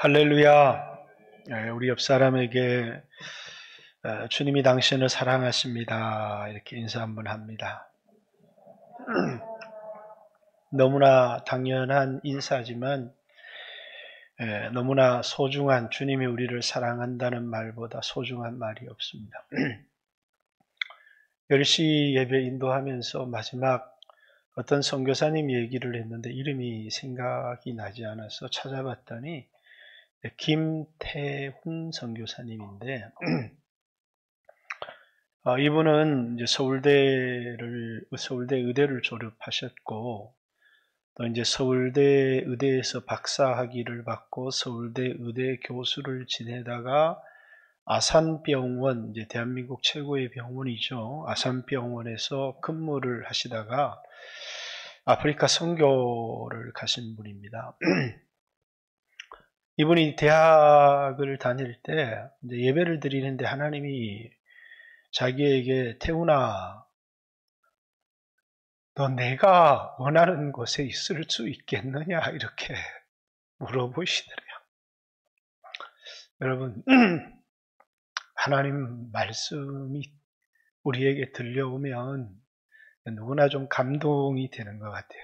할렐루야. 우리 옆 사람에게 주님이 당신을 사랑하십니다. 이렇게 인사 한번 합니다. 너무나 당연한 인사지만 너무나 소중한, 주님이 우리를 사랑한다는 말보다 소중한 말이 없습니다. 10시 예배 인도하면서 마지막 어떤 선교사님 얘기를 했는데 이름이 생각이 나지 않아서 찾아봤더니 김태훈 선교사님인데 이분은 이제 서울대 의대를 졸업하셨고 또 이제 서울대 의대에서 박사학위를 받고 서울대 의대 교수를 지내다가 아산병원, 이제 대한민국 최고의 병원이죠. 아산병원에서 근무를 하시다가 아프리카 선교를 가신 분입니다. 이분이 대학을 다닐 때 이제 예배를 드리는데 하나님이 자기에게 태훈아, 너 내가 원하는 곳에 있을 수 있겠느냐 이렇게 물어보시더래요. 여러분, 하나님 말씀이 우리에게 들려오면 누구나 좀 감동이 되는 것 같아요.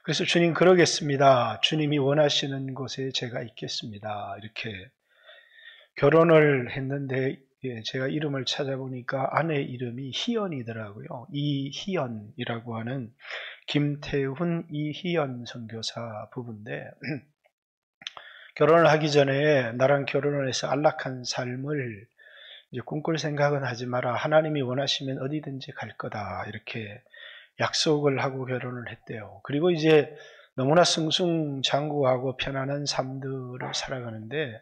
그래서 주님 그러겠습니다. 주님이 원하시는 곳에 제가 있겠습니다. 이렇게 결혼을 했는데 제가 이름을 찾아보니까 아내 이름이 희연이더라고요. 이희연이라고 하는 김태훈 이희연 선교사 부부인데 결혼을 하기 전에 나랑 결혼을 해서 안락한 삶을 이제 꿈꿀 생각은 하지 마라. 하나님이 원하시면 어디든지 갈 거다. 이렇게 약속을 하고 결혼을 했대요. 그리고 이제 너무나 승승장구하고 편안한 삶들을 살아가는데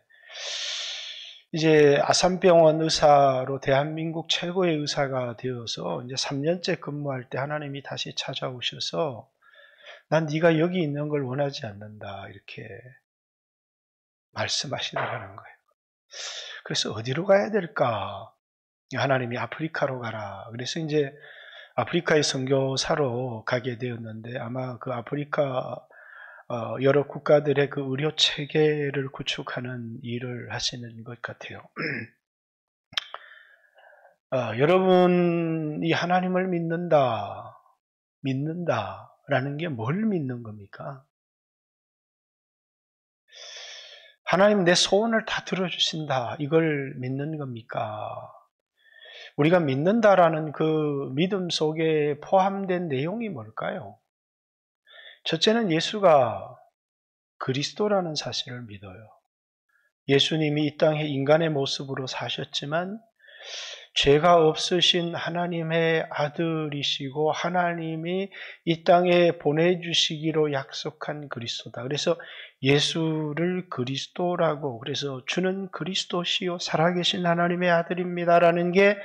이제 아산병원 의사로 대한민국 최고의 의사가 되어서 이제 3년째 근무할 때 하나님이 다시 찾아오셔서 난 네가 여기 있는 걸 원하지 않는다 이렇게 말씀하시더라는 거예요. 그래서 어디로 가야 될까? 하나님이 아프리카로 가라. 그래서 이제 아프리카의 선교사로 가게 되었는데 아마 그 아프리카 여러 국가들의 그 의료 체계를 구축하는 일을 하시는 것 같아요. 여러분이 하나님을 믿는다라는 게 뭘 믿는 겁니까? 하나님 내 소원을 다 들어주신다. 이걸 믿는 겁니까? 우리가 믿는다라는 그 믿음 속에 포함된 내용이 뭘까요? 첫째는 예수가 그리스도라는 사실을 믿어요. 예수님이 이 땅에 인간의 모습으로 사셨지만 죄가 없으신 하나님의 아들이시고 하나님이 이 땅에 보내주시기로 약속한 그리스도다. 그래서 예수를 그리스도라고, 그래서 주는 그리스도시요 살아계신 하나님의 아들입니다라는 게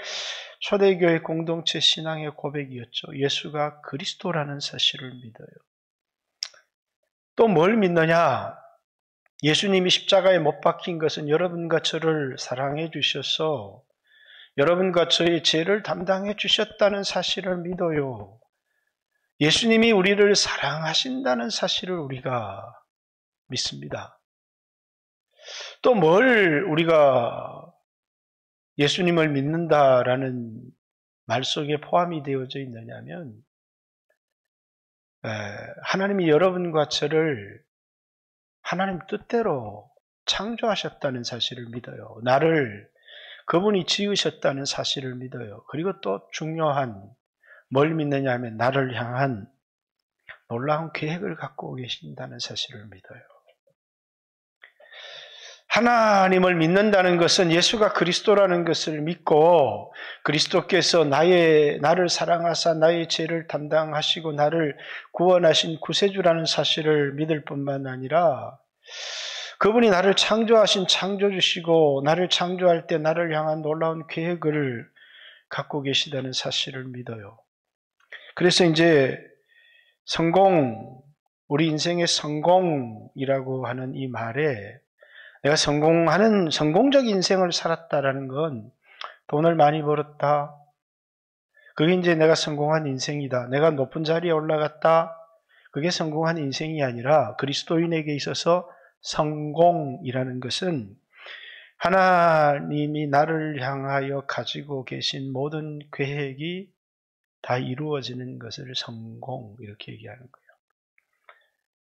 초대교회 공동체 신앙의 고백이었죠. 예수가 그리스도라는 사실을 믿어요. 또 뭘 믿느냐? 예수님이 십자가에 못 박힌 것은 여러분과 저를 사랑해 주셔서 여러분과 저의 죄를 담당해 주셨다는 사실을 믿어요. 예수님이 우리를 사랑하신다는 사실을 우리가 믿습니다. 또 뭘 우리가 예수님을 믿는다라는 말 속에 포함이 되어져 있느냐면 하나님이 여러분과 저를 하나님 뜻대로 창조하셨다는 사실을 믿어요. 나를 그분이 지으셨다는 사실을 믿어요. 그리고 또 중요한 뭘 믿느냐 하면 나를 향한 놀라운 계획을 갖고 계신다는 사실을 믿어요. 하나님을 믿는다는 것은 예수가 그리스도라는 것을 믿고 그리스도께서 나를 사랑하사 나의 죄를 담당하시고 나를 구원하신 구세주라는 사실을 믿을 뿐만 아니라 그분이 나를 창조하신 창조주시고 나를 창조할 때 나를 향한 놀라운 계획을 갖고 계시다는 사실을 믿어요. 그래서 이제 우리 인생의 성공이라고 하는 이 말에 내가 성공적 인생을 살았다라는 건 돈을 많이 벌었다. 그게 이제 내가 성공한 인생이다. 내가 높은 자리에 올라갔다. 그게 성공한 인생이 아니라 그리스도인에게 있어서 성공이라는 것은 하나님이 나를 향하여 가지고 계신 모든 계획이 다 이루어지는 것을 성공, 이렇게 얘기하는 거예요.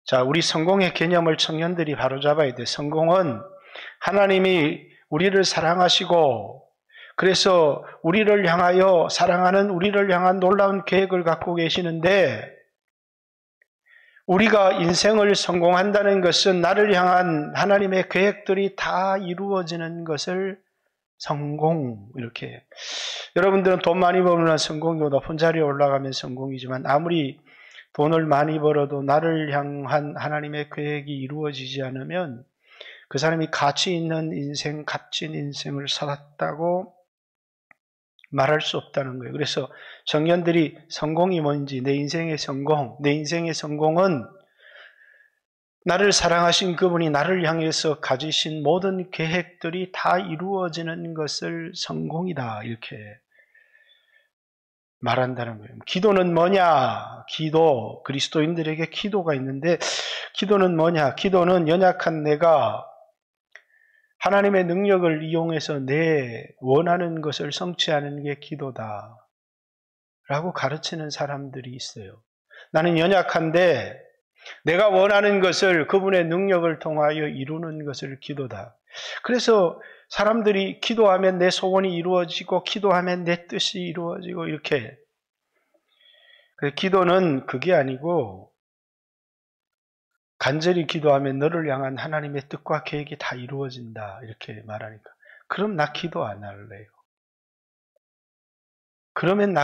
자, 우리 성공의 개념을 청년들이 바로잡아야 돼. 성공은 하나님이 우리를 사랑하시고 그래서 우리를 향하여 사랑하는 우리를 향한 놀라운 계획을 갖고 계시는데 우리가 인생을 성공한다는 것은 나를 향한 하나님의 계획들이 다 이루어지는 것을 성공, 이렇게. 여러분들은 돈 많이 벌면 성공이고 높은 자리에 올라가면 성공이지만 아무리 돈을 많이 벌어도 나를 향한 하나님의 계획이 이루어지지 않으면 그 사람이 가치 있는 인생, 값진 인생을 살았다고 말할 수 없다는 거예요. 그래서 청년들이 성공이 뭔지, 내 인생의 성공은 나를 사랑하신 그분이 나를 향해서 가지신 모든 계획들이 다 이루어지는 것을 성공이다, 이렇게 말한다는 거예요. 기도는 뭐냐? 기도, 그리스도인들에게 기도가 있는데 기도는 뭐냐? 기도는 연약한 내가 하나님의 능력을 이용해서 내 원하는 것을 성취하는 게 기도다 라고 가르치는 사람들이 있어요. 나는 연약한데 내가 원하는 것을 그분의 능력을 통하여 이루는 것을 기도다. 그래서 사람들이 기도하면 내 소원이 이루어지고 기도하면 내 뜻이 이루어지고 이렇게. 기도는 그게 아니고 간절히 기도하면 너를 향한 하나님의 뜻과 계획이 다 이루어진다 이렇게 말하니까 그럼 나 기도 안 할래요. 그러면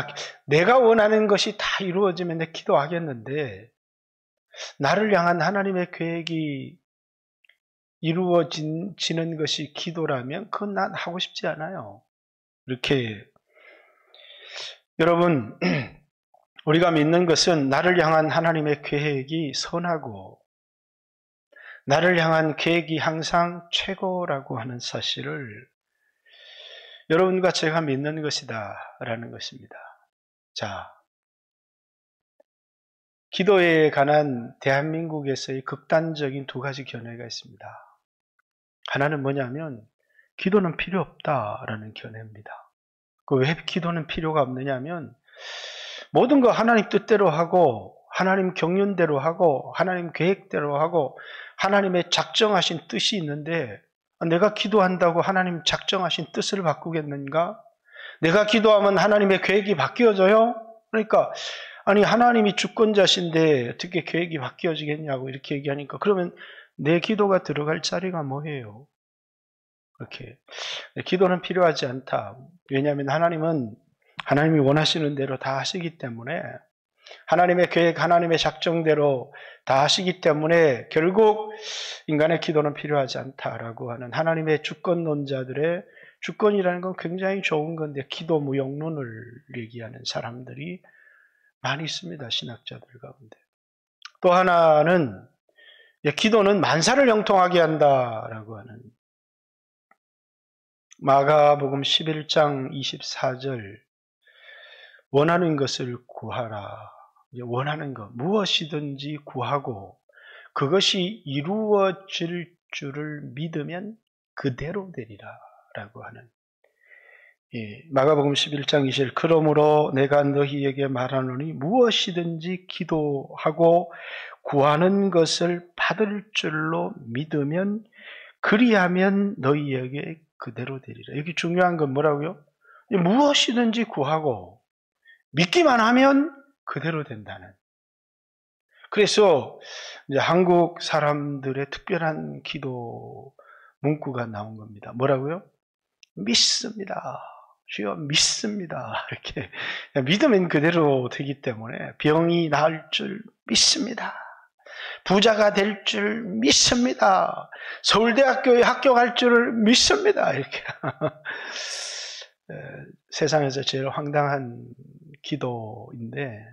내가 원하는 것이 다 이루어지면 내 기도하겠는데 나를 향한 하나님의 계획이 이루어지는 것이 기도라면 그건 난 하고 싶지 않아요. 이렇게 여러분 우리가 믿는 것은 나를 향한 하나님의 계획이 선하고 나를 향한 계획이 항상 최고라고 하는 사실을 여러분과 제가 믿는 것이다 라는 것입니다. 자, 기도에 관한 대한민국에서의 극단적인 두 가지 견해가 있습니다. 하나는 뭐냐면 기도는 필요 없다라는 견해입니다. 왜 기도는 필요가 없느냐면 모든 거 하나님 뜻대로 하고 하나님 경륜대로 하고 하나님 계획대로 하고 하나님의 작정하신 뜻이 있는데 내가 기도한다고 하나님 작정하신 뜻을 바꾸겠는가? 내가 기도하면 하나님의 계획이 바뀌어져요? 그러니까 아니 하나님이 주권자신데 어떻게 계획이 바뀌어지겠냐고 이렇게 얘기하니까 그러면 내 기도가 들어갈 자리가 뭐예요? 그렇게 기도는 필요하지 않다. 왜냐하면 하나님이 원하시는 대로 다 하시기 때문에 하나님의 계획, 하나님의 작정대로 다 하시기 때문에 결국 인간의 기도는 필요하지 않다라고 하는 하나님의 주권론자들의 주권이라는 건 굉장히 좋은 건데 기도 무용론을 얘기하는 사람들이 많이 있습니다. 신학자들 가운데. 또 하나는 기도는 만사를 형통하게 한다라고 하는 마가복음 11장 24절 원하는 것을 구하라. 원하는 것 무엇이든지 구하고 그것이 이루어질 줄을 믿으면 그대로 되리라 라고 하는 마가복음 11장 20절 그러므로 내가 너희에게 말하노니 무엇이든지 기도하고 구하는 것을 받을 줄로 믿으면 그리하면 너희에게 그대로 되리라. 여기 중요한 건 뭐라고요? 무엇이든지 구하고 믿기만 하면 그대로 된다는. 그래서 이제 한국 사람들의 특별한 기도 문구가 나온 겁니다. 뭐라고요? 믿습니다. 주여 믿습니다. 이렇게 믿으면 그대로 되기 때문에 병이 나을 줄 믿습니다. 부자가 될 줄 믿습니다. 서울대학교에 합격할 줄 믿습니다. 이렇게 세상에서 제일 황당한 기도인데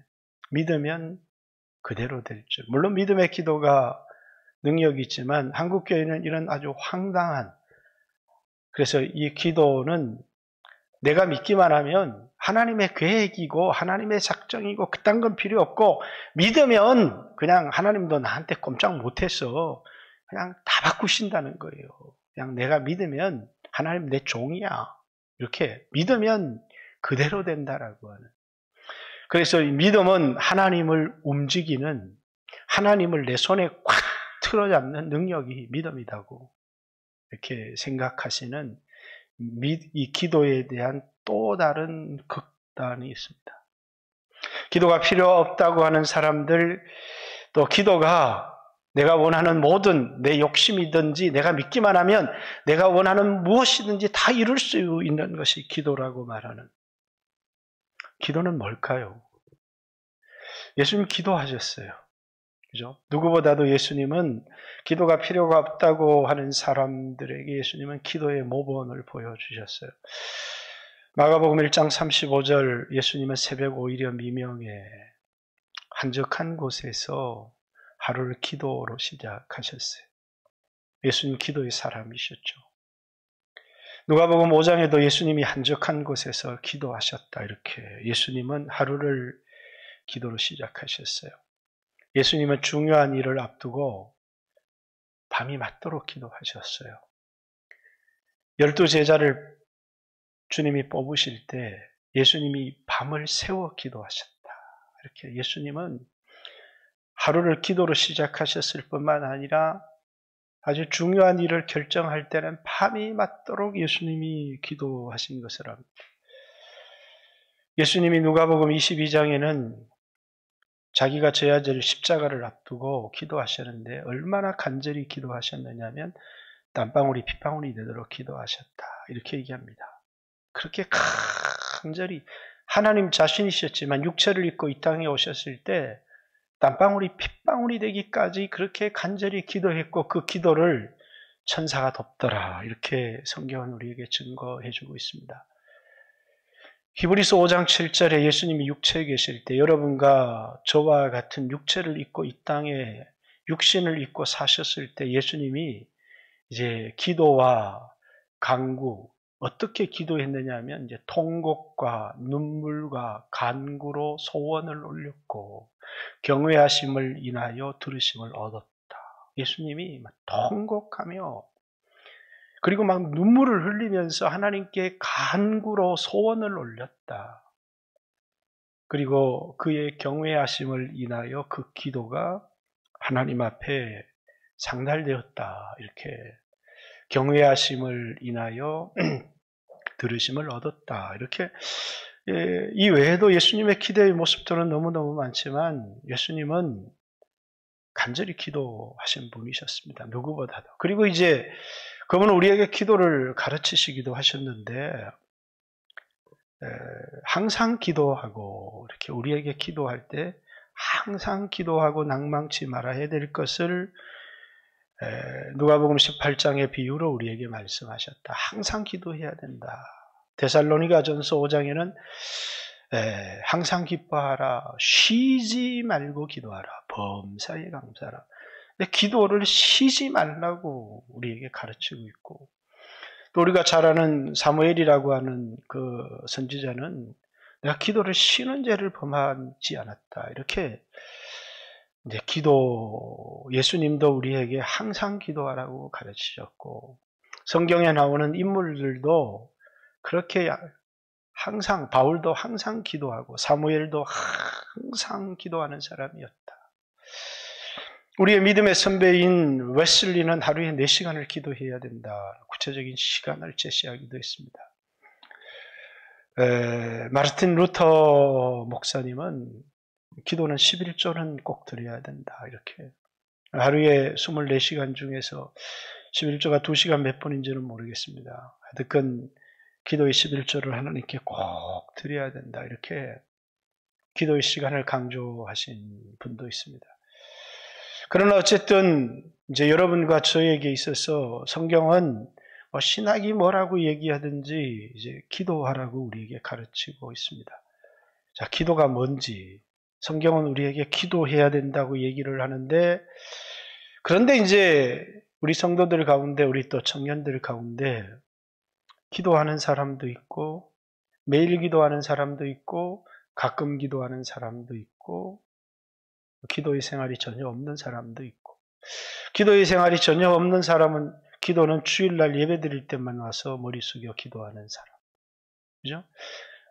믿으면 그대로 될 줄. 물론 믿음의 기도가 능력이 있지만 한국교회는 이런 아주 황당한 그래서 이 기도는 내가 믿기만 하면 하나님의 계획이고 하나님의 작정이고 그딴 건 필요 없고 믿으면 그냥 하나님도 나한테 꼼짝 못했어. 그냥 다 바꾸신다는 거예요. 그냥 내가 믿으면 하나님 내 종이야. 이렇게 믿으면 그대로 된다라고 하는. 그래서 이 믿음은 하나님을 움직이는, 하나님을 내 손에 꽉 틀어잡는 능력이 믿음이라고 이렇게 생각하시는 이 기도에 대한 또 다른 극단이 있습니다. 기도가 필요 없다고 하는 사람들, 또 기도가 내가 원하는 모든 내 욕심이든지 내가 믿기만 하면 내가 원하는 무엇이든지 다 이룰 수 있는 것이 기도라고 말하는. 기도는 뭘까요? 예수님 기도하셨어요. 그죠? 누구보다도 예수님은 기도가 필요가 없다고 하는 사람들에게 예수님은 기도의 모범을 보여주셨어요. 마가복음 1장 35절 예수님은 새벽 5일여 미명에 한적한 곳에서 하루를 기도로 시작하셨어요. 예수님 기도의 사람이셨죠. 누가복음 5장에도 예수님이 한적한 곳에서 기도하셨다. 이렇게 예수님은 하루를 기도로 시작하셨어요. 예수님은 중요한 일을 앞두고 밤이 맞도록 기도하셨어요. 12제자를 주님이 뽑으실 때 예수님이 밤을 새워 기도하셨다. 이렇게 예수님은 하루를 기도로 시작하셨을 뿐만 아니라 아주 중요한 일을 결정할 때는 밤이 맞도록 예수님이 기도하신 것을 압니다. 예수님이 누가복음 22장에는 자기가 져야 될 십자가를 앞두고 기도하셨는데 얼마나 간절히 기도하셨느냐면 땀방울이 핏방울이 되도록 기도하셨다. 이렇게 얘기합니다. 그렇게 간절히 하나님 자신이셨지만 육체를 입고 이 땅에 오셨을 때 땀방울이 핏방울이 되기까지 그렇게 간절히 기도했고 그 기도를 천사가 돕더라. 이렇게 성경은 우리에게 증거해주고 있습니다. 히브리서 5장 7절에 예수님이 육체에 계실 때 여러분과 저와 같은 육체를 입고 이 땅에 육신을 입고 사셨을 때 예수님이 이제 기도와 간구, 어떻게 기도했느냐 하면 이제 통곡과 눈물과 간구로 소원을 올렸고 경외하심을 인하여 들으심을 얻었다. 예수님이 막 통곡하며 그리고 막 눈물을 흘리면서 하나님께 간구로 소원을 올렸다. 그리고 그의 경외하심을 인하여 그 기도가 하나님 앞에 상달되었다. 이렇게 경외하심을 인하여 들으심을 얻었다. 이렇게 이 외에도 예수님의 기도의 모습들은 너무너무 많지만 예수님은 간절히 기도하신 분이셨습니다. 누구보다도. 그리고 이제 그분은 우리에게 기도를 가르치시기도 하셨는데 항상 기도하고 이렇게 우리에게 기도할 때 항상 기도하고 낭망치 말아야 될 것을 누가복음 18장의 비유로 우리에게 말씀하셨다. 항상 기도해야 된다. 데살로니가전서 5장에는 항상 기뻐하라. 쉬지 말고 기도하라. 범사에 감사하라. 기도를 쉬지 말라고 우리에게 가르치고 있고 또 우리가 잘 아는 사무엘이라고 하는 그 선지자는 내가 기도를 쉬는 죄를 범하지 않았다. 이렇게 이제 예수님도 우리에게 항상 기도하라고 가르치셨고 성경에 나오는 인물들도 그렇게 항상 바울도 항상 기도하고 사무엘도 항상 기도하는 사람이었다. 우리의 믿음의 선배인 웨슬리는 하루에 4시간을 기도해야 된다. 구체적인 시간을 제시하기도 했습니다. 마르틴 루터 목사님은 기도는 11조는 꼭 드려야 된다. 이렇게 하루에 24시간 중에서 11조가 2시간 몇 분인지는 모르겠습니다. 하여튼 기도의 11조를 하나님께 꼭 드려야 된다. 이렇게 기도의 시간을 강조하신 분도 있습니다. 그러나 어쨌든 이제 여러분과 저에게 있어서 성경은 신학이 뭐라고 얘기하든지 이제 기도하라고 우리에게 가르치고 있습니다. 자, 기도가 뭔지 성경은 우리에게 기도해야 된다고 얘기를 하는데 그런데 이제 우리 성도들 가운데 우리 또 청년들 가운데 기도하는 사람도 있고 매일 기도하는 사람도 있고 가끔 기도하는 사람도 있고 기도의 생활이 전혀 없는 사람도 있고 기도의 생활이 전혀 없는 사람은 기도는 주일날 예배 드릴 때만 와서 머리 숙여 기도하는 사람. 그죠?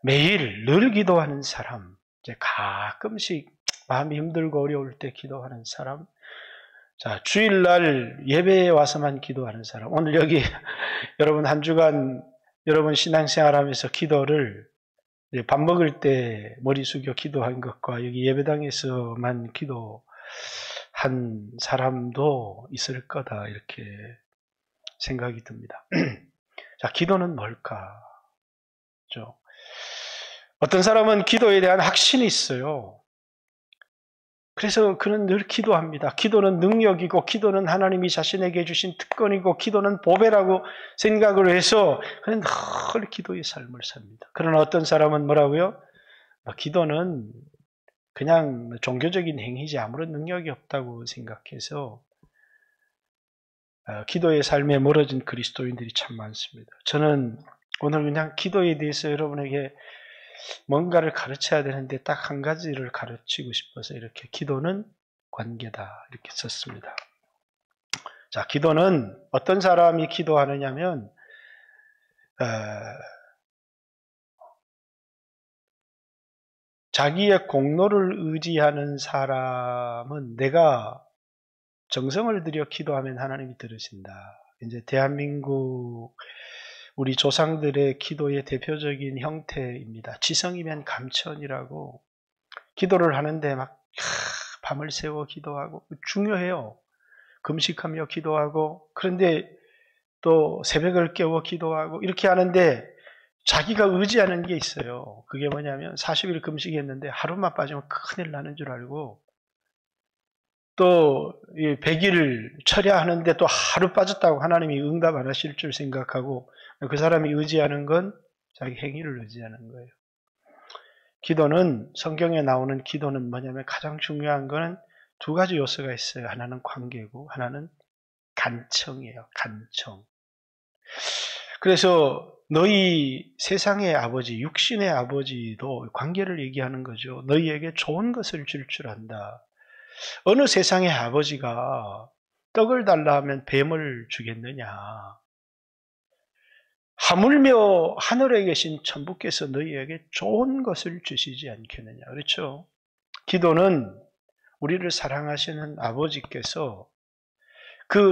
매일 늘 기도하는 사람. 이제 가끔씩 마음이 힘들고 어려울 때 기도하는 사람. 자, 주일날 예배에 와서만 기도하는 사람. 오늘 여기 여러분 한 주간 여러분 신앙생활하면서 기도를 밥 먹을 때 머리 숙여 기도한 것과 여기 예배당에서만 기도한 사람도 있을 거다 이렇게 생각이 듭니다. 자, 기도는 뭘까? 어떤 사람은 기도에 대한 확신이 있어요. 그래서 그는 늘 기도합니다. 기도는 능력이고 기도는 하나님이 자신에게 주신 특권이고 기도는 보배라고 생각을 해서 그는 늘 기도의 삶을 삽니다. 그러나 어떤 사람은 뭐라고요? 기도는 그냥 종교적인 행위지 아무런 능력이 없다고 생각해서 기도의 삶에 멀어진 그리스도인들이 참 많습니다. 저는 오늘 그냥 기도에 대해서 여러분에게 뭔가를 가르쳐야 되는데 딱 한 가지를 가르치고 싶어서 이렇게 기도는 관계다 이렇게 썼습니다. 자, 기도는 어떤 사람이 기도하느냐면 자기의 공로를 의지하는 사람은 내가 정성을 들여 기도하면 하나님이 들으신다. 이제 대한민국 우리 조상들의 기도의 대표적인 형태입니다. 지성이면 감천이라고 기도를 하는데 막 밤을 새워 기도하고 중요해요. 금식하며 기도하고 그런데 또 새벽을 깨워 기도하고 이렇게 하는데 자기가 의지하는 게 있어요. 그게 뭐냐면 40일 금식했는데 하루만 빠지면 큰일 나는 줄 알고 또 100일 철야하는데 또 하루 빠졌다고 하나님이 응답 안 하실 줄 생각하고 그 사람이 의지하는 건 자기 행위를 의지하는 거예요. 기도는 성경에 나오는 기도는 뭐냐면 가장 중요한 거는 두 가지 요소가 있어요. 하나는 관계고 하나는 간청이에요. 간청. 그래서 너희 세상의 아버지, 육신의 아버지도 관계를 얘기하는 거죠. 너희에게 좋은 것을 줄 줄 안다. 어느 세상의 아버지가 떡을 달라 하면 뱀을 주겠느냐. 하물며 하늘에 계신 천부께서 너희에게 좋은 것을 주시지 않겠느냐. 그렇죠? 기도는 우리를 사랑하시는 아버지께서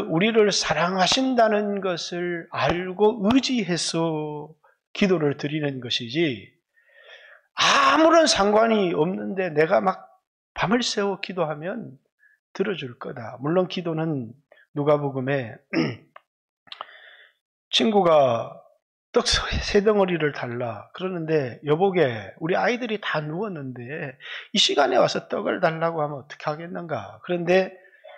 우리를 사랑하신다는 것을 알고 의지해서 기도를 드리는 것이지 아무런 상관이 없는데 내가 막 밤을 새워 기도하면 들어줄 거다. 물론 기도는 누가복음에 친구가 떡 세 덩어리를 달라. 그러는데 여보게 우리 아이들이 다 누웠는데 이 시간에 와서 떡을 달라고 하면 어떻게 하겠는가. 그런데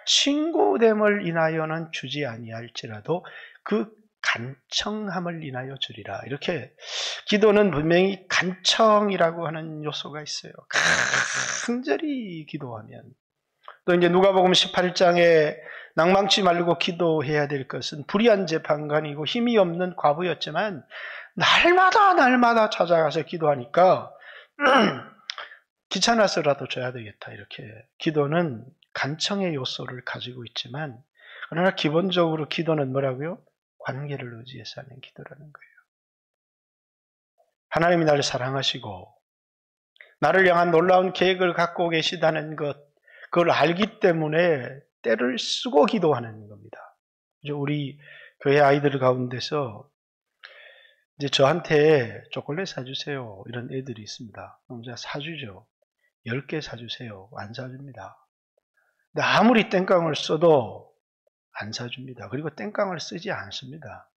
친구됨을 인하여는 주지 아니할지라도 그 간청함을 인하여 주리라. 이렇게 기도는 분명히 간청이라고 하는 요소가 있어요. 간절히 기도하면. 또 이제 누가복음 18장에 낭망치 말고 기도해야 될 것은 불의한 재판관이고 힘이 없는 과부였지만 날마다 찾아가서 기도하니까 귀찮아서라도 줘야 되겠다. 이렇게 기도는 간청의 요소를 가지고 있지만 그러나 기본적으로 기도는 뭐라고요? 관계를 의지해서 하는 기도라는 거예요. 하나님이 나를 사랑하시고 나를 향한 놀라운 계획을 갖고 계시다는 것, 그걸 알기 때문에 때를 쓰고 기도하는 겁니다. 우리 교회 아이들 가운데서 이제 저한테 초콜릿 사주세요. 이런 애들이 있습니다. 그럼 제가 사주죠. 10개 사주세요. 안 사줍니다. 근데 아무리 땡깡을 써도 안 사줍니다. 그리고 땡깡을 쓰지 않습니다.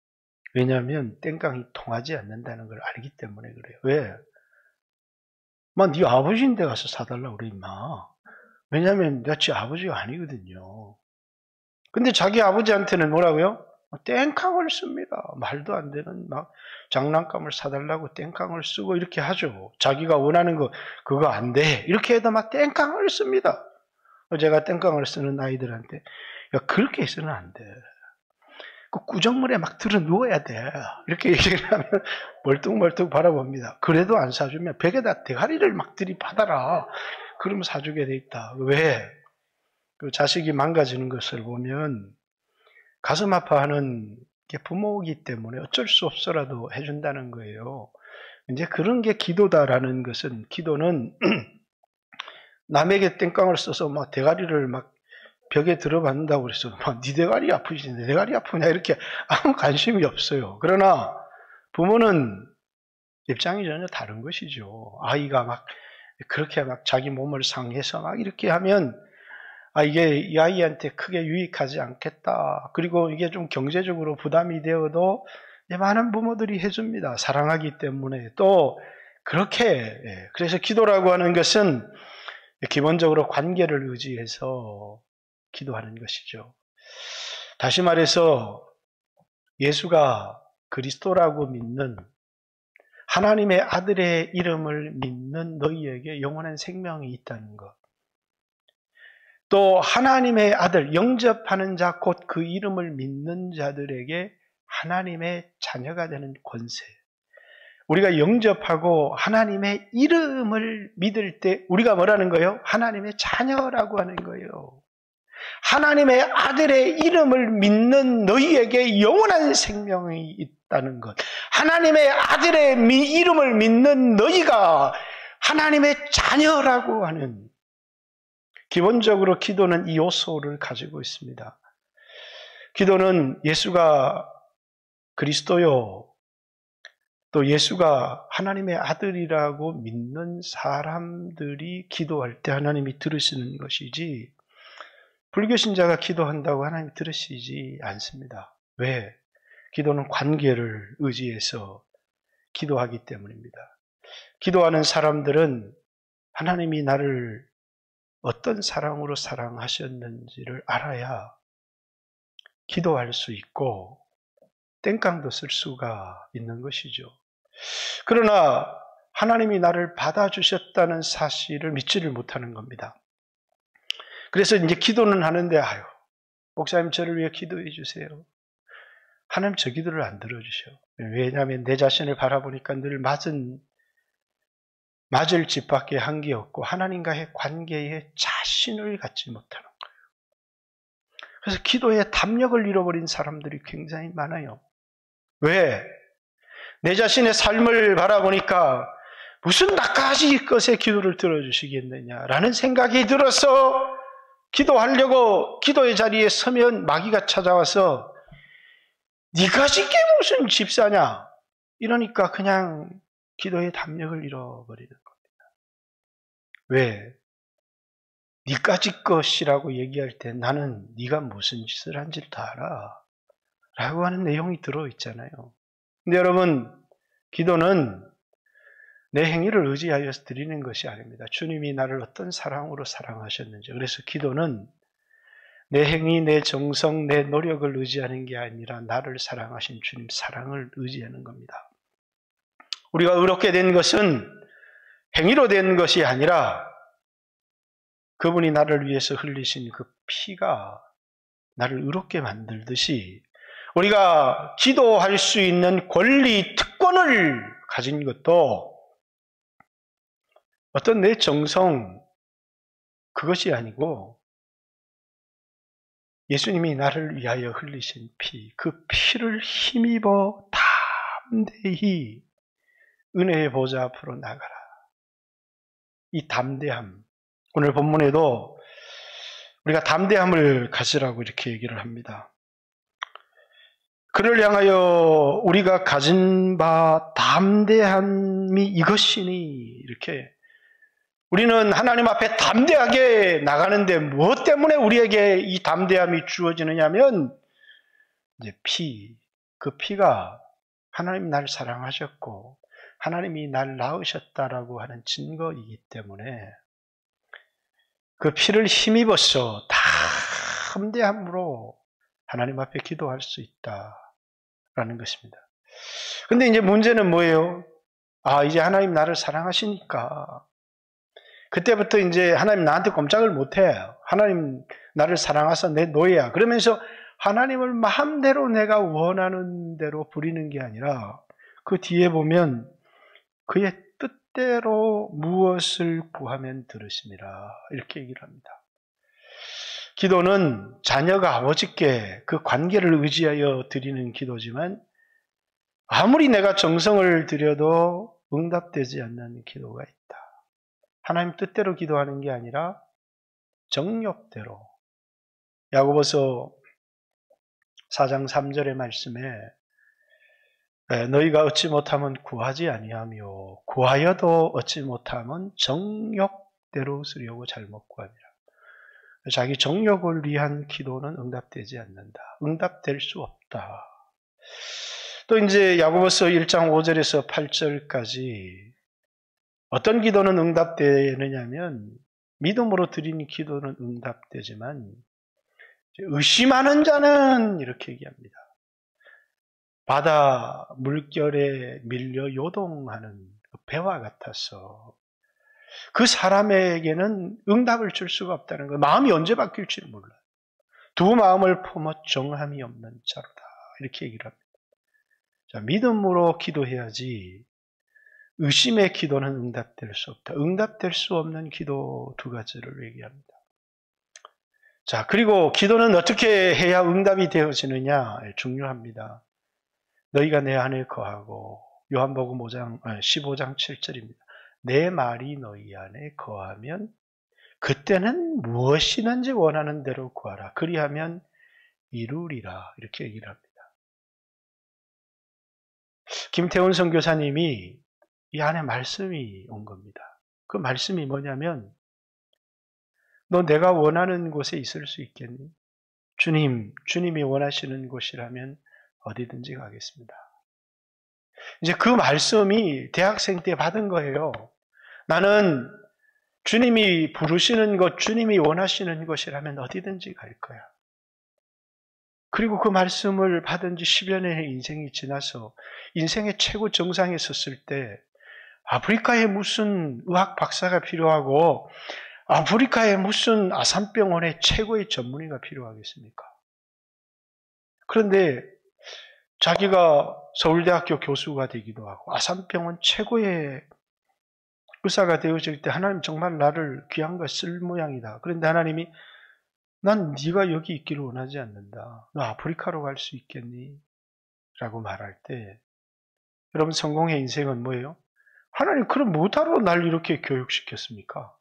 왜냐하면 땡깡이 통하지 않는다는 걸 알기 때문에 그래요. 왜? 네 아버지인데 가서 사달라고 그래 임마. 왜냐하면 내가 지 아버지가 아니거든요. 근데 자기 아버지한테는 뭐라고요? 땡깡을 씁니다. 말도 안 되는 막 장난감을 사달라고 땡깡을 쓰고 이렇게 하죠. 자기가 원하는 거 그거 안 돼. 이렇게 해도 막 땡깡을 씁니다. 제가 땡깡을 쓰는 아이들한테 야 그렇게 해서는 안 돼. 그 구정물에 막 들어 누워야 돼. 이렇게 얘기를 하면 멀뚱멀뚱 바라봅니다. 그래도 안 사주면 벽에다 대가리를 막 들이받아라. 그러면 사주게 돼 있다. 왜? 그 자식이 망가지는 것을 보면 가슴 아파하는 게 부모이기 때문에 어쩔 수 없어라도 해준다는 거예요. 이제 그런 게 기도다라는 것은, 기도는 남에게 땡깡을 써서 막 대가리를 막 벽에 들어받는다고 그래서 막 네 대가리 아프지, 내 대가리 아프냐 이렇게 아무 관심이 없어요. 그러나 부모는 입장이 전혀 다른 것이죠. 아이가 막 그렇게 막 자기 몸을 상해서 막 이렇게 하면 이게 이 아이한테 크게 유익하지 않겠다. 그리고 이게 좀 경제적으로 부담이 되어도 많은 부모들이 해줍니다. 사랑하기 때문에. 또 그렇게, 그래서 기도라고 하는 것은 기본적으로 관계를 의지해서 기도하는 것이죠. 다시 말해서 예수가 그리스도라고 믿는 하나님의 아들의 이름을 믿는 너희에게 영원한 생명이 있다는 것. 또 하나님의 아들, 영접하는 자, 곧 그 이름을 믿는 자들에게 하나님의 자녀가 되는 권세. 우리가 영접하고 하나님의 이름을 믿을 때 우리가 뭐라는 거예요? 하나님의 자녀라고 하는 거예요. 하나님의 아들의 이름을 믿는 너희에게 영원한 생명이 있다는 것. 하나님의 아들의 이름을 믿는 너희가 하나님의 자녀라고 하는, 기본적으로 기도는 이 요소를 가지고 있습니다. 기도는 예수가 그리스도요, 또 예수가 하나님의 아들이라고 믿는 사람들이 기도할 때 하나님이 들으시는 것이지, 불교 신자가 기도한다고 하나님이 들으시지 않습니다. 왜? 기도는 관계를 의지해서 기도하기 때문입니다. 기도하는 사람들은 하나님이 나를 어떤 사랑으로 사랑하셨는지를 알아야 기도할 수 있고 땡깡도 쓸 수가 있는 것이죠. 그러나 하나님이 나를 받아주셨다는 사실을 믿지를 못하는 겁니다. 그래서 이제 기도는 하는데, 목사님 저를 위해 기도해 주세요. 하나님 저 기도를 안 들어주셔. 왜냐하면 내 자신을 바라보니까 늘 맞을 짓밖에 한 게 없고 하나님과의 관계에 자신을 갖지 못하는 거예요. 그래서 기도에 담력을 잃어버린 사람들이 굉장히 많아요. 왜? 내 자신의 삶을 바라보니까 무슨 나까지 것에 기도를 들어주시겠느냐라는 생각이 들어서 기도하려고 기도의 자리에 서면 마귀가 찾아와서 네가 짓게 무슨 집사냐 이러니까 그냥 기도의 담력을 잃어버리는 겁니다. 왜? 네까지 것이라고 얘기할 때 나는 네가 무슨 짓을 한지를 다 알아 라고 하는 내용이 들어있잖아요. 근데 여러분, 기도는 내 행위를 의지하여서 드리는 것이 아닙니다. 주님이 나를 어떤 사랑으로 사랑하셨는지. 그래서 기도는 내 행위, 내 정성, 내 노력을 의지하는 게 아니라 나를 사랑하신 주님 사랑을 의지하는 겁니다. 우리가 의롭게 된 것은 행위로 된 것이 아니라 그분이 나를 위해서 흘리신 그 피가 나를 의롭게 만들듯이 우리가 기도할 수 있는 권리, 특권을 가진 것도 어떤 내 정성, 그것이 아니고 예수님이 나를 위하여 흘리신 피, 그 피를 힘입어 담대히 은혜의 보좌 앞으로 나가라. 이 담대함, 오늘 본문에도 우리가 담대함을 가지라고 이렇게 얘기를 합니다. 그를 향하여 우리가 가진 바 담대함이 이것이니, 이렇게 우리는 하나님 앞에 담대하게 나가는데 무엇 때문에 우리에게 이 담대함이 주어지느냐 하면 이제 그 피가 하나님이 나를 사랑하셨고 하나님이 나를 낳으셨다라고 하는 증거이기 때문에 그 피를 힘입어서 담대함으로 하나님 앞에 기도할 수 있다라는 것입니다. 근데 이제 문제는 뭐예요? 이제 하나님 나를 사랑하시니까 그때부터 이제 하나님 나한테 꼼짝을 못해요. 하나님 나를 사랑하사 내 노예야. 그러면서 하나님을 마음대로 내가 원하는 대로 부리는 게 아니라 그 뒤에 보면 그의 뜻대로 무엇을 구하면 들으심이라 이렇게 얘기를 합니다. 기도는 자녀가 아버지께 그 관계를 의지하여 드리는 기도지만 아무리 내가 정성을 들여도 응답되지 않는 기도가 있다. 하나님 뜻대로 기도하는 게 아니라 정욕대로. 야고보서 4장 3절의 말씀에 너희가 얻지 못하면 구하지 아니하며 구하여도 얻지 못하면 정욕대로 쓰려고 잘못 구함이라. 자기 정욕을 위한 기도는 응답되지 않는다. 응답될 수 없다. 또 이제 야고보서 1장 5절에서 8절까지 어떤 기도는 응답되느냐면 믿음으로 드린 기도는 응답되지만 의심하는 자는 이렇게 얘기합니다. 바다 물결에 밀려 요동하는 배와 같아서 그 사람에게는 응답을 줄 수가 없다는 거예요. 마음이 언제 바뀔지는 몰라요. 두 마음을 품어 정함이 없는 자로다. 이렇게 얘기를 합니다. 자, 믿음으로 기도해야지 의심의 기도는 응답될 수 없다. 응답될 수 없는 기도 두 가지를 얘기합니다. 자, 그리고 기도는 어떻게 해야 응답이 되어지느냐? 중요합니다. 너희가 내 안에 거하고 요한복음 15장 7절입니다. 내 말이 너희 안에 거하면 그때는 무엇이든지 원하는 대로 구하라. 그리하면 이루리라. 이렇게 얘기를 합니다. 김태훈 선교사님이 이 안에 말씀이 온 겁니다. 그 말씀이 뭐냐면 너 내가 원하는 곳에 있을 수 있겠니? 주님이 원하시는 곳이라면 어디든지 가겠습니다. 이제 그 말씀이 대학생 때 받은 거예요. 나는 주님이 부르시는 것, 주님이 원하시는 것이라면 어디든지 갈 거야. 그리고 그 말씀을 받은 지 10여 년의 인생이 지나서 인생의 최고 정상에 섰을 때 아프리카에 무슨 의학 박사가 필요하고 아프리카에 무슨 아산병원의 최고의 전문의가 필요하겠습니까? 그런데 자기가 서울대학교 교수가 되기도 하고 아산병원 최고의 의사가 되어질 때 하나님 정말 나를 귀한 거 쓸 모양이다. 그런데 하나님이 난 네가 여기 있기를 원하지 않는다. 너 아프리카로 갈 수 있겠니? 라고 말할 때 여러분 성공의 인생은 뭐예요? 하나님 그럼 뭐하러 날 이렇게 교육시켰습니까?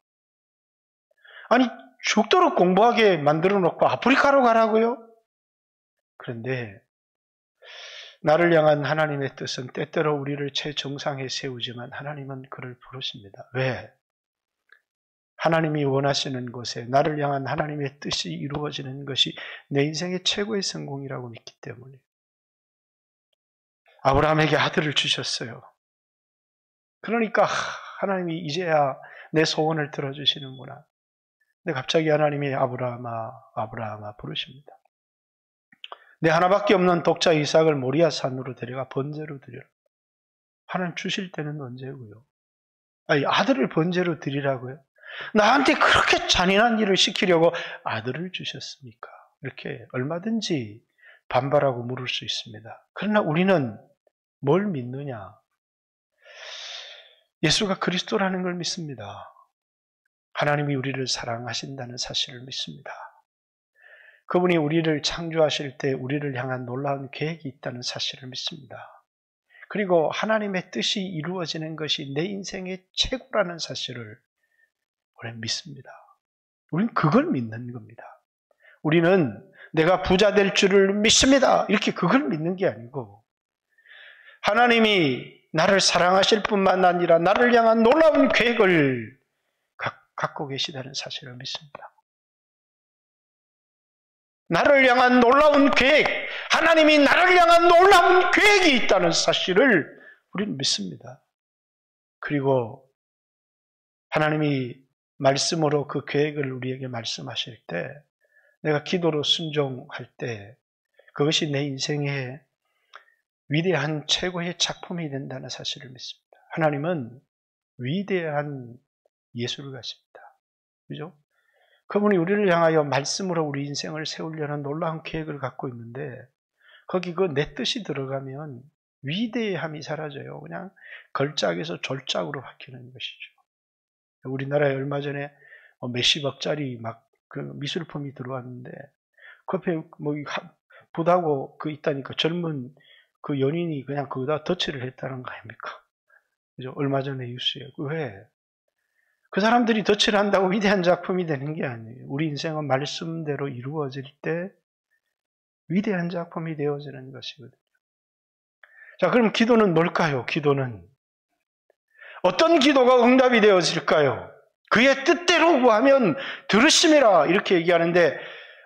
아니 죽도록 공부하게 만들어 놓고 아프리카로 가라고요? 그런데 나를 향한 하나님의 뜻은 때때로 우리를 최정상에 세우지만 하나님은 그를 부르십니다. 왜? 하나님이 원하시는 곳에 나를 향한 하나님의 뜻이 이루어지는 것이 내 인생의 최고의 성공이라고 믿기 때문에 아브라함에게 아들을 주셨어요. 그러니까 하나님이 이제야 내 소원을 들어주시는구나. 근데 갑자기 하나님이 아브라함아 부르십니다. 내 하나밖에 없는 독자 이삭을 모리아 산으로 데려가 번제로 드려라. 하나님 주실 때는 언제고요? 아니, 아들을 번제로 드리라고요? 나한테 그렇게 잔인한 일을 시키려고 아들을 주셨습니까? 이렇게 얼마든지 반발하고 물을 수 있습니다. 그러나 우리는 뭘 믿느냐? 예수가 그리스도라는 걸 믿습니다. 하나님이 우리를 사랑하신다는 사실을 믿습니다. 그분이 우리를 창조하실 때 우리를 향한 놀라운 계획이 있다는 사실을 믿습니다. 그리고 하나님의 뜻이 이루어지는 것이 내 인생의 최고라는 사실을 우리는 믿습니다. 우리는 그걸 믿는 겁니다. 우리는 내가 부자 될 줄을 믿습니다. 이렇게 그걸 믿는 게 아니고 하나님이 나를 사랑하실 뿐만 아니라 나를 향한 놀라운 계획을 갖고 계시다는 사실을 믿습니다. 나를 향한 놀라운 계획, 하나님이 나를 향한 놀라운 계획이 있다는 사실을 우리는 믿습니다. 그리고 하나님이 말씀으로 그 계획을 우리에게 말씀하실 때 내가 기도로 순종할 때 그것이 내 인생의 위대한 최고의 작품이 된다는 사실을 믿습니다. 하나님은 위대한 예술을 가십니다. 그죠? 그분이 우리를 향하여 말씀으로 우리 인생을 세우려는 놀라운 계획을 갖고 있는데 거기 그 내 뜻이 들어가면 위대함이 사라져요. 그냥 걸작에서 졸작으로 바뀌는 것이죠. 우리나라에 얼마 전에 몇십억짜리 막 그 미술품이 들어왔는데 그 옆에 뭐 붓하고 그 있다니까 젊은 그 연인이 그냥 거기다 덧칠을 했다는 거 아닙니까? 그죠? 얼마 전에 뉴스에. 왜? 그 사람들이 덧칠을 한다고 위대한 작품이 되는 게 아니에요. 우리 인생은 말씀대로 이루어질 때 위대한 작품이 되어지는 것이거든요. 자, 그럼 기도는 뭘까요? 기도는 어떤 기도가 응답이 되어질까요? 그의 뜻대로 구하면 들으심이라 이렇게 얘기하는데,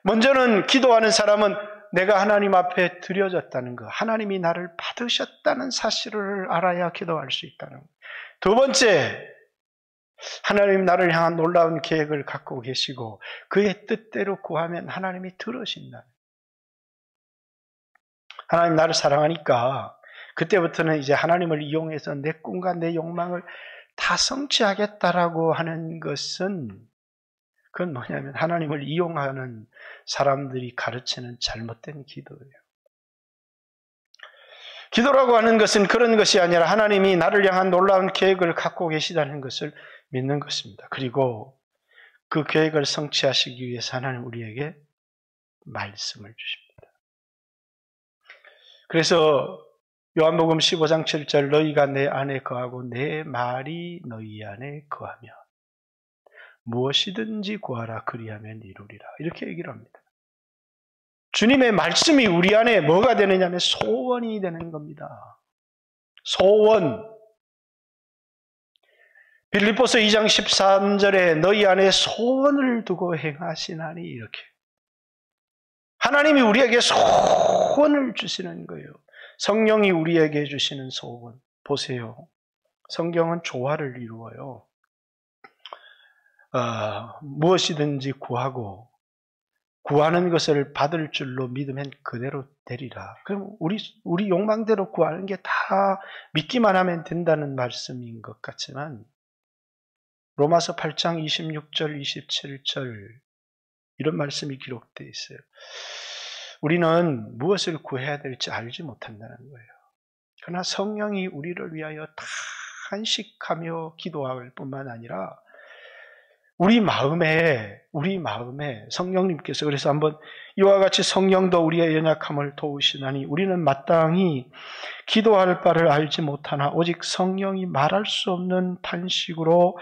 먼저는 기도하는 사람은 내가 하나님 앞에 드려졌다는 것, 하나님이 나를 받으셨다는 사실을 알아야 기도할 수 있다는 것. 두 번째, 하나님 나를 향한 놀라운 계획을 갖고 계시고 그의 뜻대로 구하면 하나님이 들으신다. 하나님 나를 사랑하니까 그때부터는 이제 하나님을 이용해서 내 꿈과 내 욕망을 다 성취하겠다라고 하는 것은, 그건 뭐냐면 하나님을 이용하는 사람들이 가르치는 잘못된 기도예요. 기도라고 하는 것은 그런 것이 아니라 하나님이 나를 향한 놀라운 계획을 갖고 계시다는 것을 믿는 것입니다. 그리고 그 계획을 성취하시기 위해서 하나님 우리에게 말씀을 주십니다. 그래서 요한복음 15장 7절 너희가 내 안에 거하고 내 말이 너희 안에 거하면 무엇이든지 구하라 그리하면 이루리라, 이렇게 얘기를 합니다. 주님의 말씀이 우리 안에 뭐가 되느냐면 소원이 되는 겁니다. 소원. 빌립보서 2장 13절에 너희 안에 소원을 두고 행하시나니, 이렇게 하나님이 우리에게 소원을 주시는 거예요. 성령이 우리에게 주시는 소원. 보세요. 성경은 조화를 이루어요. 무엇이든지 구하고 구하는 것을 받을 줄로 믿으면 그대로 되리라. 그럼 우리 욕망대로 구하는 게 다 믿기만 하면 된다는 말씀인 것 같지만, 로마서 8장 26절, 27절 이런 말씀이 기록되어 있어요. 우리는 무엇을 구해야 될지 알지 못한다는 거예요. 그러나 성령이 우리를 위하여 탄식하며 기도할 뿐만 아니라 우리 마음에 성령님께서, 그래서 한번 이와 같이 성령도 우리의 연약함을 도우시나니 우리는 마땅히 기도할 바를 알지 못하나 오직 성령이 말할 수 없는 탄식으로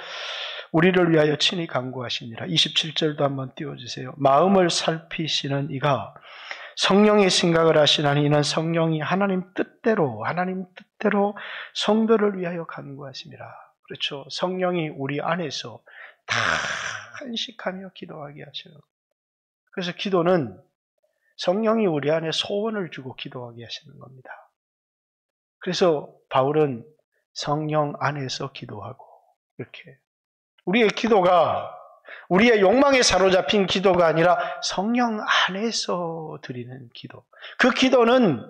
우리를 위하여 친히 간구하시니라. 27절도 한번 띄워주세요. 마음을 살피시는 이가 성령의 생각을 하시나니 이는 성령이 하나님 뜻대로 성도를 위하여 간구하심이라. 그렇죠. 성령이 우리 안에서 탄식하며 기도하게 하셔요. 그래서 기도는 성령이 우리 안에 소원을 주고 기도하게 하시는 겁니다. 그래서 바울은 성령 안에서 기도하고, 이렇게 우리의 기도가 우리의 욕망에 사로잡힌 기도가 아니라 성령 안에서 드리는 기도. 그 기도는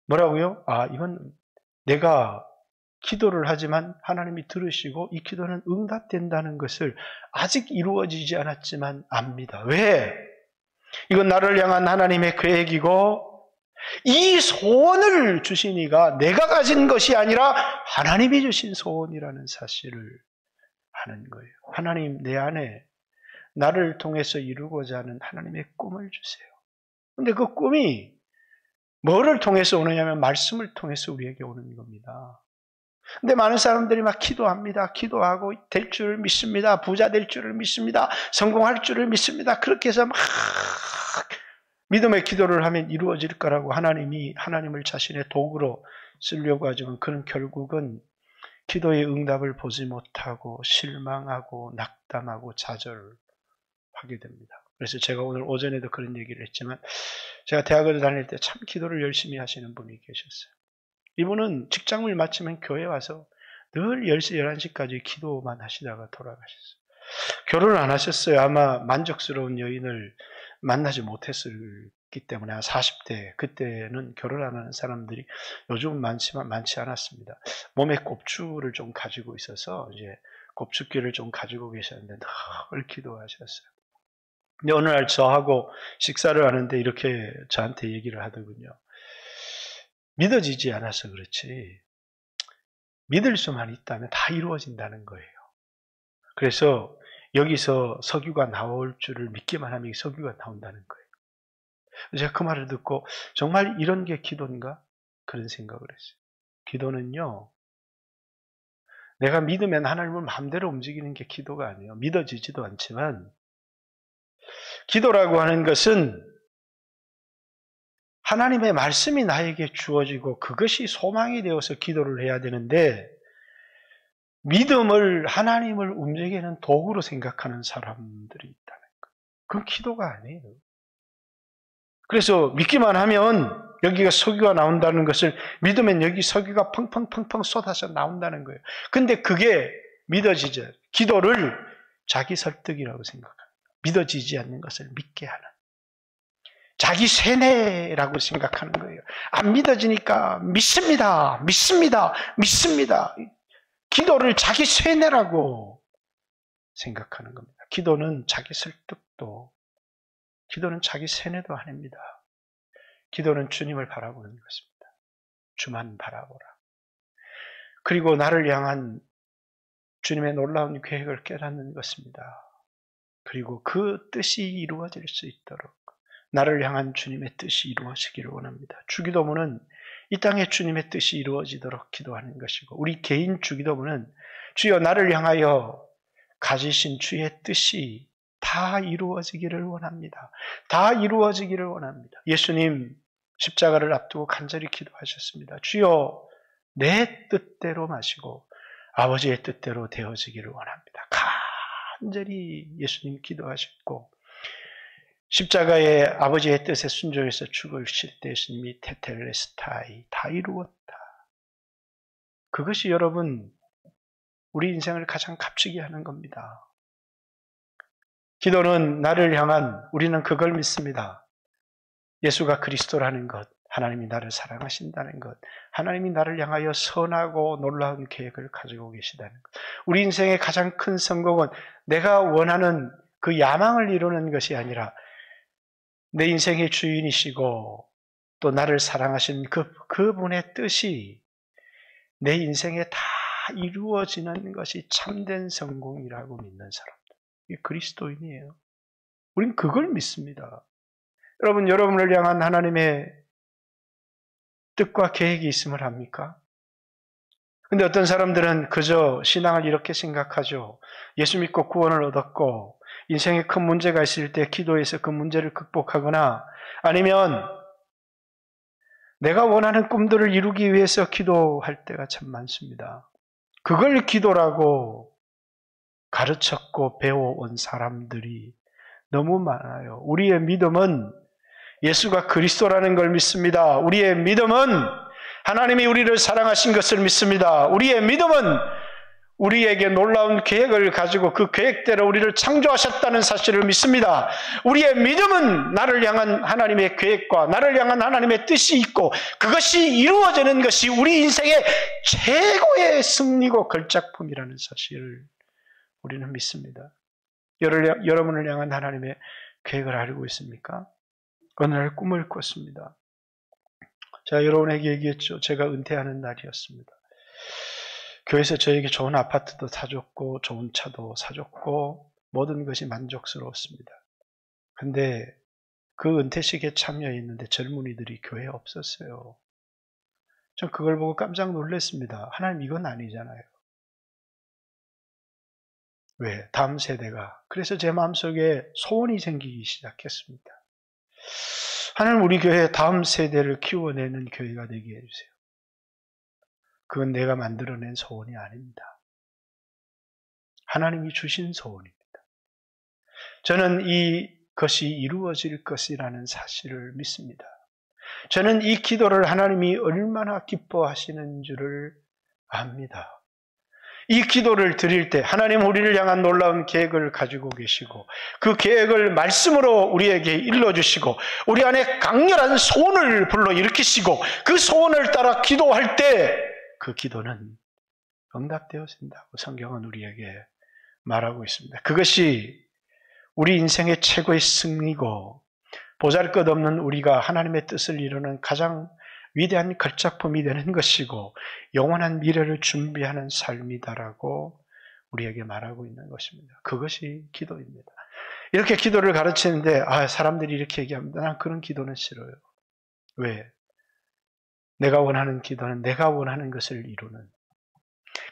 뭐라고요? 이건 내가 기도를 하지만 하나님이 들으시고 이 기도는 응답된다는 것을 아직 이루어지지 않았지만 압니다. 왜? 이건 나를 향한 하나님의 계획이고 이 소원을 주신 이가 내가 가진 것이 아니라 하나님이 주신 소원이라는 사실을 하는 거예요. 하나님, 내 안에 나를 통해서 이루고자 하는 하나님의 꿈을 주세요. 그런데 그 꿈이 뭐를 통해서 오느냐면 말씀을 통해서 우리에게 오는 겁니다. 근데 많은 사람들이 막 기도합니다. 기도하고 될 줄 믿습니다. 부자 될 줄을 믿습니다. 성공할 줄을 믿습니다. 그렇게 해서 막 믿음의 기도를 하면 이루어질 거라고 하나님을 자신의 도구로 쓰려고 하지만 그는 결국은 기도의 응답을 보지 못하고 실망하고 낙담하고 좌절하게 됩니다. 그래서 제가 오늘 오전에도 그런 얘기를 했지만, 제가 대학을 다닐 때 참 기도를 열심히 하시는 분이 계셨어요. 이분은 직장을 마치면 교회 와서 늘 10시, 11시까지 기도만 하시다가 돌아가셨어요. 결혼을 안 하셨어요. 아마 만족스러운 여인을 만나지 못했기 때문에. 40대, 그때는 결혼 안 하는 사람들이 요즘은 많지만 많지 않았습니다. 몸에 곱추를 좀 가지고 있어서 이제 곱추기를 좀 가지고 계셨는데 늘 기도하셨어요. 근데 어느 날 저하고 식사를 하는데 이렇게 저한테 얘기를 하더군요. 믿어지지 않아서 그렇지 믿을 수만 있다면 다 이루어진다는 거예요. 그래서 여기서 석유가 나올 줄을 믿기만 하면 석유가 나온다는 거예요. 제가 그 말을 듣고 정말 이런 게 기도인가? 그런 생각을 했어요. 기도는요, 내가 믿으면 하나님을 마음대로 움직이는 게 기도가 아니에요. 믿어지지도 않지만 기도라고 하는 것은 하나님의 말씀이 나에게 주어지고 그것이 소망이 되어서 기도를 해야 되는데 믿음을 하나님을 움직이는 도구로 생각하는 사람들이 있다는 거예요. 그건 기도가 아니에요. 그래서 믿기만 하면 여기가 석유가 나온다는 것을 믿으면 여기 석유가 펑펑펑펑 쏟아져 나온다는 거예요. 근데 그게 믿어지죠. 기도를 자기 설득이라고 생각합니다. 믿어지지 않는 것을 믿게 하는. 자기 세뇌라고 생각하는 거예요. 안 믿어지니까 믿습니다. 믿습니다. 믿습니다. 기도를 자기 세뇌라고 생각하는 겁니다. 기도는 자기 설득도, 기도는 자기 세뇌도 아닙니다. 기도는 주님을 바라보는 것입니다. 주만 바라보라. 그리고 나를 향한 주님의 놀라운 계획을 깨닫는 것입니다. 그리고 그 뜻이 이루어질 수 있도록 나를 향한 주님의 뜻이 이루어지기를 원합니다. 주기도문은 이 땅에 주님의 뜻이 이루어지도록 기도하는 것이고 우리 개인 주기도문은 주여 나를 향하여 가지신 주의 뜻이 다 이루어지기를 원합니다. 다 이루어지기를 원합니다. 예수님 십자가를 앞두고 간절히 기도하셨습니다. 주여 내 뜻대로 마시고 아버지의 뜻대로 되어지기를 원합니다. 간절히 예수님 기도하셨고 십자가의 아버지의 뜻에 순종해서 죽으실 때 예수님이 테텔레스타이 다 이루었다. 그것이 여러분 우리 인생을 가장 값지게 하는 겁니다. 기도는 나를 향한 우리는 그걸 믿습니다. 예수가 그리스도라는 것, 하나님이 나를 사랑하신다는 것, 하나님이 나를 향하여 선하고 놀라운 계획을 가지고 계시다는 것. 우리 인생의 가장 큰 성공은 내가 원하는 그 야망을 이루는 것이 아니라 내 인생의 주인이시고 또 나를 사랑하신 그분의 뜻이 내 인생에 다 이루어지는 것이 참된 성공이라고 믿는 사람들. 이게 그리스도인이에요. 우린 그걸 믿습니다. 여러분, 여러분을 향한 하나님의 뜻과 계획이 있음을 합니까? 근데 어떤 사람들은 그저 신앙을 이렇게 생각하죠. 예수 믿고 구원을 얻었고 인생에 큰 문제가 있을 때 기도해서 그 문제를 극복하거나 아니면 내가 원하는 꿈들을 이루기 위해서 기도할 때가 참 많습니다. 그걸 기도라고 가르쳤고 배워온 사람들이 너무 많아요. 우리의 믿음은 예수가 그리스도라는 걸 믿습니다. 우리의 믿음은 하나님이 우리를 사랑하신 것을 믿습니다. 우리의 믿음은 우리에게 놀라운 계획을 가지고 그 계획대로 우리를 창조하셨다는 사실을 믿습니다. 우리의 믿음은 나를 향한 하나님의 계획과 나를 향한 하나님의 뜻이 있고 그것이 이루어지는 것이 우리 인생의 최고의 승리고 걸작품이라는 사실을 우리는 믿습니다. 여러분을 향한 하나님의 계획을 알고 있습니까? 어느 날 꿈을 꿨습니다. 제가 여러분에게 얘기했죠. 제가 은퇴하는 날이었습니다. 교회에서 저에게 좋은 아파트도 사줬고 좋은 차도 사줬고 모든 것이 만족스러웠습니다. 근데 그 은퇴식에 참여했는데 젊은이들이 교회에 없었어요. 전 그걸 보고 깜짝 놀랐습니다. 하나님 이건 아니잖아요. 왜? 다음 세대가. 그래서 제 마음속에 소원이 생기기 시작했습니다. 하나님 우리 교회 다음 세대를 키워내는 교회가 되게 해주세요. 그건 내가 만들어낸 소원이 아닙니다. 하나님이 주신 소원입니다. 저는 이것이 이루어질 것이라는 사실을 믿습니다. 저는 이 기도를 하나님이 얼마나 기뻐하시는 줄을 압니다. 이 기도를 드릴 때 하나님 우리를 향한 놀라운 계획을 가지고 계시고 그 계획을 말씀으로 우리에게 일러주시고 우리 안에 강렬한 소원을 불러일으키시고 그 소원을 따라 기도할 때 그 기도는 응답되어진다고 성경은 우리에게 말하고 있습니다. 그것이 우리 인생의 최고의 승리고 보잘것없는 우리가 하나님의 뜻을 이루는 가장 위대한 걸작품이 되는 것이고 영원한 미래를 준비하는 삶이다라고 우리에게 말하고 있는 것입니다. 그것이 기도입니다. 이렇게 기도를 가르치는데 사람들이 이렇게 얘기합니다. 난 그런 기도는 싫어요. 왜? 내가 원하는 기도는 내가 원하는 것을 이루는.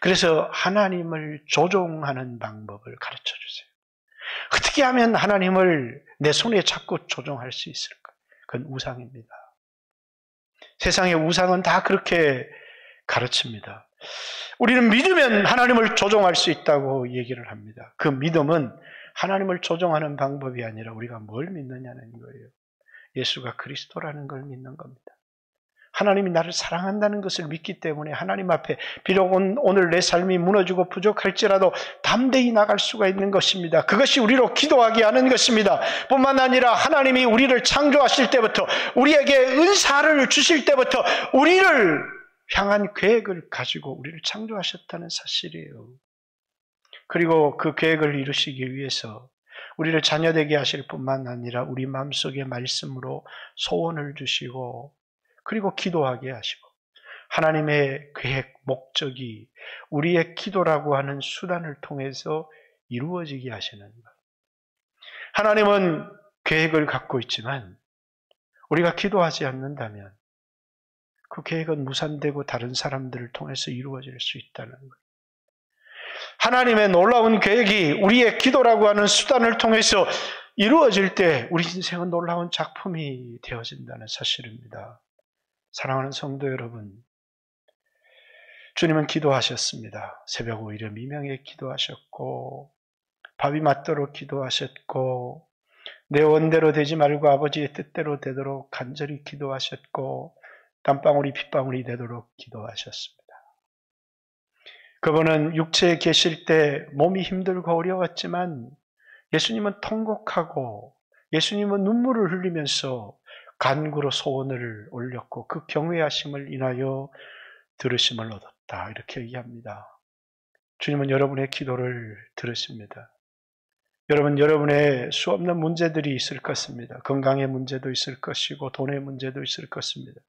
그래서 하나님을 조종하는 방법을 가르쳐 주세요. 어떻게 하면 하나님을 내 손에 잡고 조종할 수 있을까? 그건 우상입니다. 세상의 우상은 다 그렇게 가르칩니다. 우리는 믿으면 하나님을 조종할 수 있다고 얘기를 합니다. 그 믿음은 하나님을 조종하는 방법이 아니라 우리가 뭘 믿느냐는 거예요. 예수가 그리스도라는 걸 믿는 겁니다. 하나님이 나를 사랑한다는 것을 믿기 때문에 하나님 앞에 비록 오늘 내 삶이 무너지고 부족할지라도 담대히 나갈 수가 있는 것입니다. 그것이 우리로 기도하게 하는 것입니다. 뿐만 아니라 하나님이 우리를 창조하실 때부터 우리에게 은사를 주실 때부터 우리를 향한 계획을 가지고 우리를 창조하셨다는 사실이에요. 그리고 그 계획을 이루시기 위해서 우리를 자녀되게 하실 뿐만 아니라 우리 마음속에 말씀으로 소원을 주시고 그리고 기도하게 하시고 하나님의 계획, 목적이 우리의 기도라고 하는 수단을 통해서 이루어지게 하시는 것. 하나님은 계획을 갖고 있지만 우리가 기도하지 않는다면 그 계획은 무산되고 다른 사람들을 통해서 이루어질 수 있다는 것. 하나님의 놀라운 계획이 우리의 기도라고 하는 수단을 통해서 이루어질 때 우리 인생은 놀라운 작품이 되어진다는 사실입니다. 사랑하는 성도 여러분, 주님은 기도하셨습니다. 새벽 5일에 미명에 기도하셨고 밥이 맞도록 기도하셨고 내 원대로 되지 말고 아버지의 뜻대로 되도록 간절히 기도하셨고 땀방울이 핏방울이 되도록 기도하셨습니다. 그분은 육체에 계실 때 몸이 힘들고 어려웠지만 예수님은 통곡하고 예수님은 눈물을 흘리면서 간구로 소원을 올렸고 그 경외하심을 인하여 들으심을 얻었다. 이렇게 얘기합니다. 주님은 여러분의 기도를 들으십니다. 여러분의 수없는 문제들이 있을 것입니다. 건강의 문제도 있을 것이고 돈의 문제도 있을 것입니다.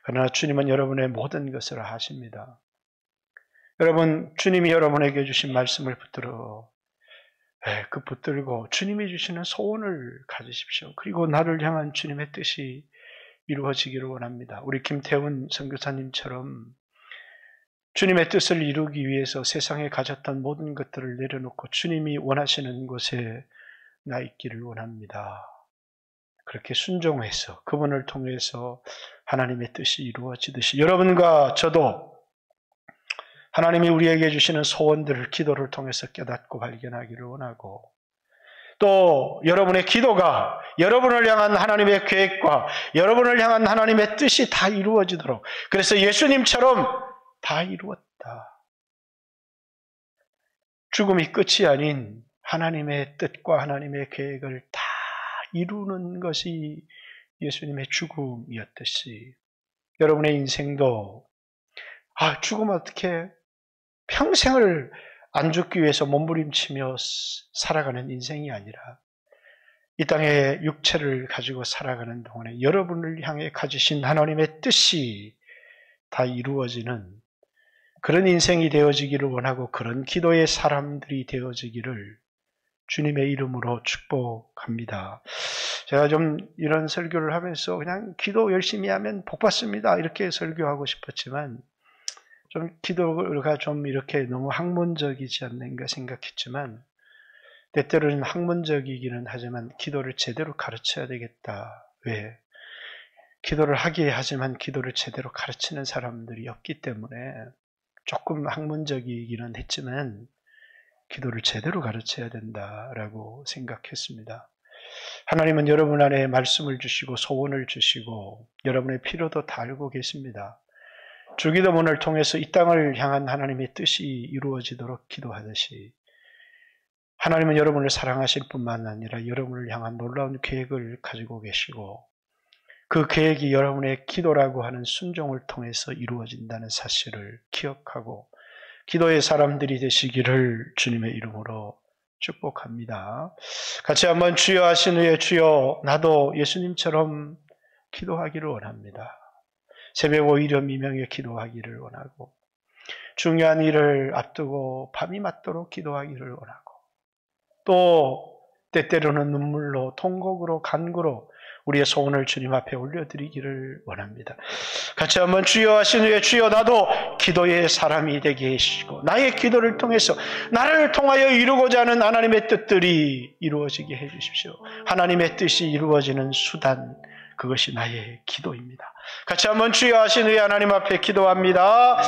그러나 주님은 여러분의 모든 것을 아십니다. 여러분, 주님이 여러분에게 주신 말씀을 붙들고 주님이 주시는 소원을 가지십시오. 그리고 나를 향한 주님의 뜻이 이루어지기를 원합니다. 우리 김태훈 선교사님처럼 주님의 뜻을 이루기 위해서 세상에 가졌던 모든 것들을 내려놓고 주님이 원하시는 곳에 나 있기를 원합니다. 그렇게 순종해서 그분을 통해서 하나님의 뜻이 이루어지듯이 여러분과 저도 하나님이 우리에게 주시는 소원들을 기도를 통해서 깨닫고 발견하기를 원하고 또 여러분의 기도가 여러분을 향한 하나님의 계획과 여러분을 향한 하나님의 뜻이 다 이루어지도록 그래서 예수님처럼 다 이루었다. 죽음이 끝이 아닌 하나님의 뜻과 하나님의 계획을 다 이루는 것이 예수님의 죽음이었듯이 여러분의 인생도 죽으면 어떻게 평생을 안 죽기 위해서 몸부림치며 살아가는 인생이 아니라 이 땅에 육체를 가지고 살아가는 동안에 여러분을 향해 가지신 하나님의 뜻이 다 이루어지는 그런 인생이 되어지기를 원하고 그런 기도의 사람들이 되어지기를 주님의 이름으로 축복합니다. 제가 좀 이런 설교를 하면서 그냥 기도 열심히 하면 복 받습니다. 이렇게 설교하고 싶었지만 좀 기도가 좀 이렇게 너무 학문적이지 않는가 생각했지만 때때로는 학문적이기는 하지만 기도를 제대로 가르쳐야 되겠다. 왜? 기도를 하게 하지만 기도를 제대로 가르치는 사람들이 없기 때문에 조금 학문적이기는 했지만 기도를 제대로 가르쳐야 된다라고 생각했습니다. 하나님은 여러분 안에 말씀을 주시고 소원을 주시고 여러분의 필요도 다 알고 계십니다. 주기도문을 통해서 이 땅을 향한 하나님의 뜻이 이루어지도록 기도하듯이 하나님은 여러분을 사랑하실 뿐만 아니라 여러분을 향한 놀라운 계획을 가지고 계시고 그 계획이 여러분의 기도라고 하는 순종을 통해서 이루어진다는 사실을 기억하고 기도의 사람들이 되시기를 주님의 이름으로 축복합니다. 같이 한번 주여 하신 후에 주여 나도 예수님처럼 기도하기를 원합니다. 새벽 5일여 미명에 기도하기를 원하고 중요한 일을 앞두고 밤이 맞도록 기도하기를 원하고 또 때때로는 눈물로 통곡으로 간구로 우리의 소원을 주님 앞에 올려드리기를 원합니다. 같이 한번 주여 하신 후에 주여 나도 기도의 사람이 되게 해주시고 나의 기도를 통해서 나를 통하여 이루고자 하는 하나님의 뜻들이 이루어지게 해주십시오. 하나님의 뜻이 이루어지는 수단, 그것이 나의 기도입니다. 같이 한번 주여 하신 후에 하나님 앞에 기도합니다.